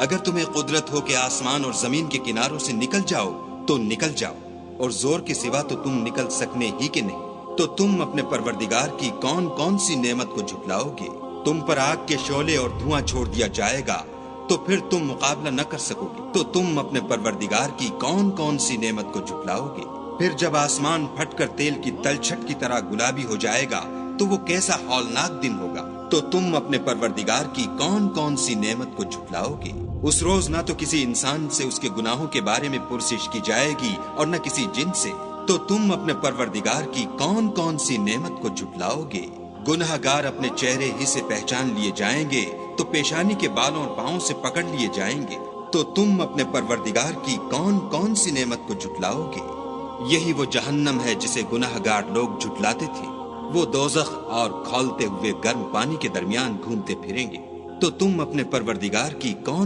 अगर तुम्हें कुदरत हो कि आसमान और जमीन के किनारों से निकल जाओ तो निकल जाओ, और जोर के सिवा तो तुम निकल सकने ही के नहीं। तो तुम अपने परवरदिगार की कौन कौन सी नेमत को झुटलाओगे? तुम पर आग के शोले और धुआं छोड़ दिया जाएगा, तो फिर तुम मुकाबला न कर सकोगे। तो तुम अपने परवरदिगार की कौन कौन सी नेमत को झुटलाओगे? फिर जब आसमान फटकर तेल की तलछट की तरह गुलाबी हो जाएगा, तो वो कैसा हौलनाक दिन होगा। तो तुम अपने परवरदिगार की कौन कौन सी नेमत को झुटलाओगे? उस रोज ना तो किसी इंसान से उसके गुनाहों के बारे में पुरसिश की जाएगी और न किसी जिन से। तो तुम अपने परवरदिगार की कौन कौन सी नेमत को झुटलाओगे? गुनहगार अपने चेहरे ही से पहचान लिए जाएंगे, तो पेशानी के बालों और पांवों से पकड़ लिए जाएंगे। तो तुम अपने परवरदिगार की कौन कौन सी नेमत को झुटलाओगे? यही वो जहन्नम है जिसे गुनहगार लोग झुटलाते थे। वो दोज़ख और खौलते हुए गर्म पानी के दरमियान घूमते फिरेंगे। तो तुम अपने परवरदिगार की कौन